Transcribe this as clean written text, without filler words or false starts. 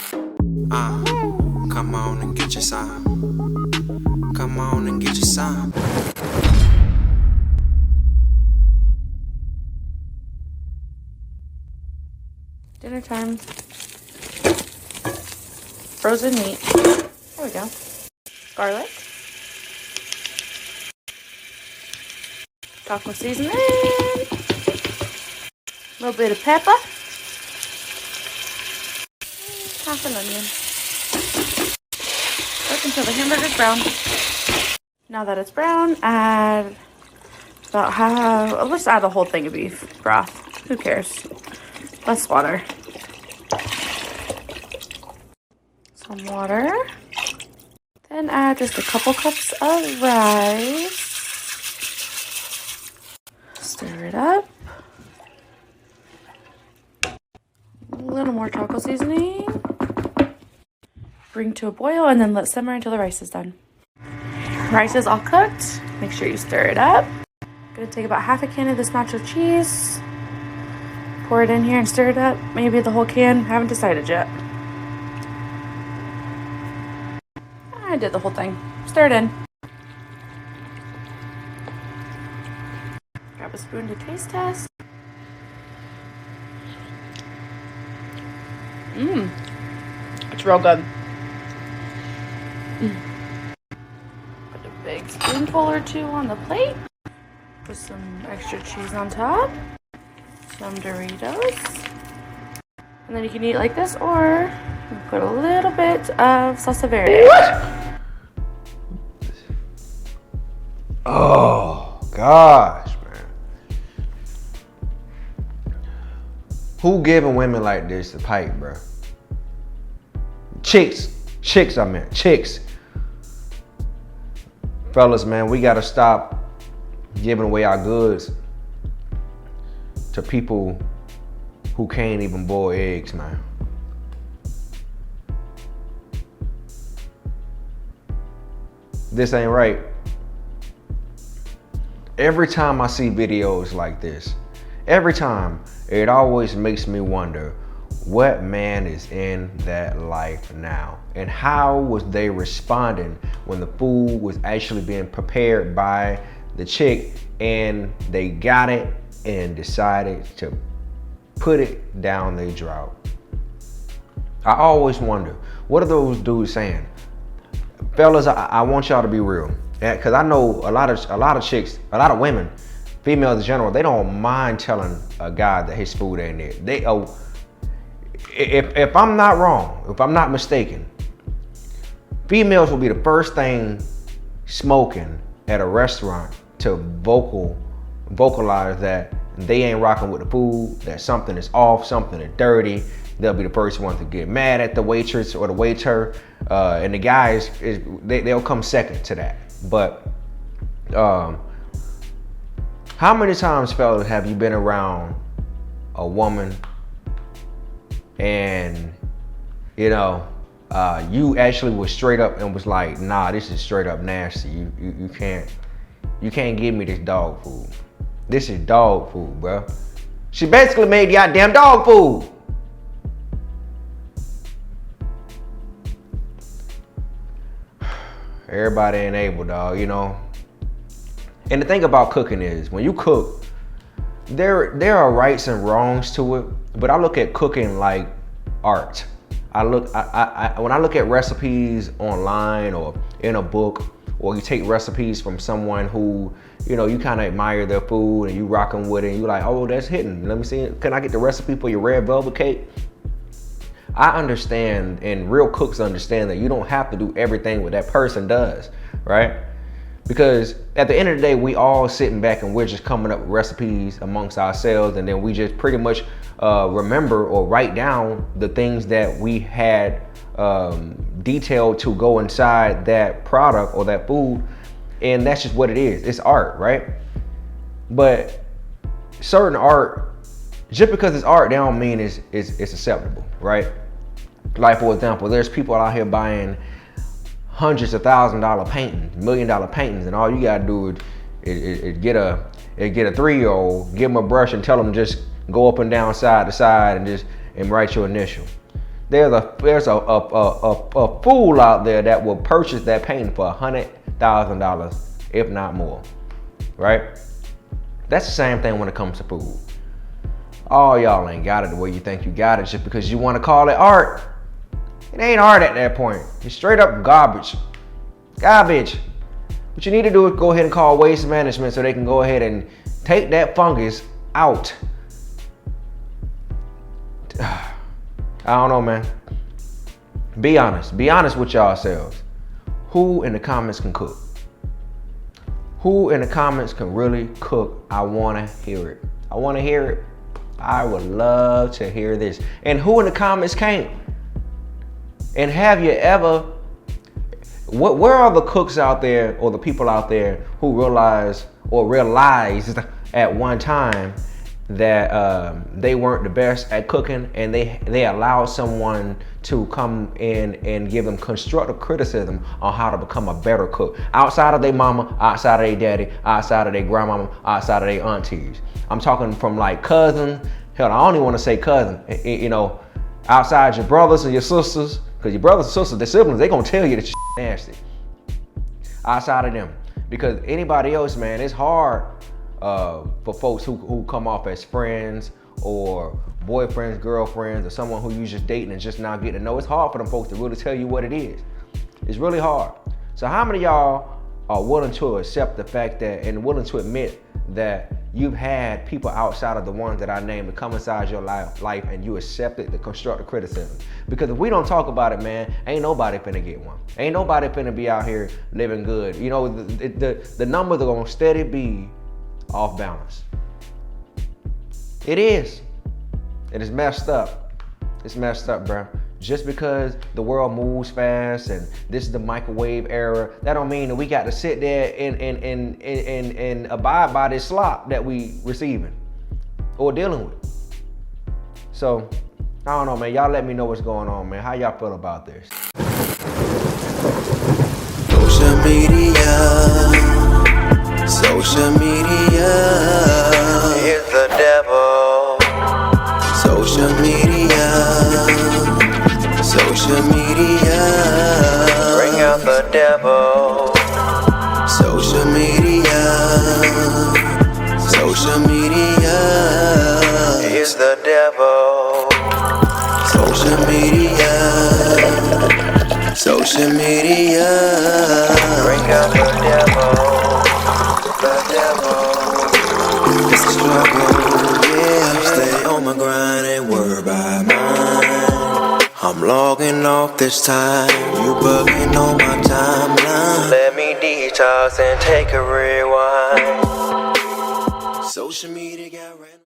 Come on and get your some. Come on and get your some. Dinner time. Frozen meat. There we go. Garlic. Taco seasoning. A little bit of pepper. Half an onion. Cook until the hamburger's brown. Now that it's brown, add about half. Let's add the whole thing of beef broth. Who cares? Less water. Some water. Then add just a couple cups of rice. Stir it up. A little more taco seasoning. Bring to a boil and then let simmer until the rice is done. Rice is all cooked. Make sure you stir it up. I'm gonna take about half a can of this nacho cheese. Pour it in here and stir it up. Maybe the whole can. Haven't decided yet. I did the whole thing. Stir it in. Grab a spoon to taste test. It's real good. Put a big spoonful or two on the plate. Put some extra cheese on top. Some Doritos. And then you can eat it like this, or you put a little bit of salsa verde. What? Oh, gosh, man. Who giving women like this the pipe, bro? Chicks. Fellas, man, we gotta stop giving away our goods to people who can't even boil eggs, man. This ain't right. Every time I see videos like this, every time, it always makes me wonder what man is in that life now, and how was they responding when the food was actually being prepared by the chick and they got it and decided to put it down their drought. I always wonder, what are those dudes saying? Fellas, I want y'all to be real, because I know a lot of chicks, a lot of women, females in general, they don't mind telling a guy that his food ain't there. They if I'm not wrong, if I'm not mistaken, females will be the first thing smoking at a restaurant to vocalize that they ain't rocking with the food, that something is off, something is dirty. They'll be the first one to get mad at the waitress or the waiter, and the guys they'll come second to that. But how many times, fellas, have you been around a woman and you actually was straight up and was like, nah, this is straight up nasty. You can't give me this dog food. This is dog food, bro. She basically made goddamn dog food. Everybody ain't able, dog, And the thing about cooking is, when you cook, there are rights and wrongs to it, but I look at cooking like art. When I look at recipes online or in a book, or you take recipes from someone who, you kind of admire their food and you rocking with it, and you're like, oh, that's hitting. Let me see, can I get the recipe for your red velvet cake? I understand, and real cooks understand, that you don't have to do everything what that person does, right? Because at the end of the day, we all sitting back and we're just coming up with recipes amongst ourselves, and then we just pretty much remember or write down the things that we had detailed to go inside that product or that food, and that's just what it is. It's art, right? But certain art, just because it's art, that don't mean it's acceptable, right? Like, for example, there's people out here buying hundreds of $1,000 paintings, $1 million paintings, and all you gotta do is get a 3-year-old, give them a brush and tell them just go up and down, side to side, and write your initial. There's a fool out there that will purchase that painting for $100,000, if not more, right? That's the same thing when it comes to food. All y'all ain't got it the way you think you got it just because you want to call it art. It ain't art at that point. It's straight up garbage. Garbage. What you need to do is go ahead and call waste management so they can go ahead and take that fungus out. I don't know, man. Be honest. Be honest with yourselves. Who in the comments can cook? Who in the comments can really cook? I want to hear it. I want to hear it. I would love to hear this. And who in the comments can't? And have you ever, where are the cooks out there or the people out there who realized at one time that they weren't the best at cooking, and they allowed someone to come in and give them constructive criticism on how to become a better cook outside of their mama, outside of their daddy, outside of their grandmama, outside of their aunties. I'm talking from like cousins. Hell, I don't even want to say cousin. You know, outside your brothers and your sisters, because your brothers and sisters, their siblings, they gonna tell you that you're nasty. Outside of them, because anybody else, man, it's hard for folks who come off as friends or boyfriends, girlfriends, or someone who you just dating and just now getting to know. It's hard for them folks to really tell you what it is. It's really hard. So how many of y'all are willing to accept the fact that, and willing to admit that you've had people outside of the ones that I named to come inside your life and you accepted the constructive criticism? Because if we don't talk about it, man, ain't nobody finna get one. Ain't nobody finna be out here living good. You know, the numbers are gonna steady be off balance. It is. It is messed up. It's messed up, bro. Just because the world moves fast and this is the microwave era, that don't mean that we got to sit there and abide by this slop that we receiving or dealing with. So, I don't know, man. Y'all let me know what's going on, man. How y'all feel about this? Social media is the devil. Social media, bring out the devil. Social media is the devil. Social media, bring out the devil. It's a struggle, yeah. Stay on my grind and worry by mine. I'm logging off this time, you bugging on my timeline. Let me detox and take a rewind. Social media got random.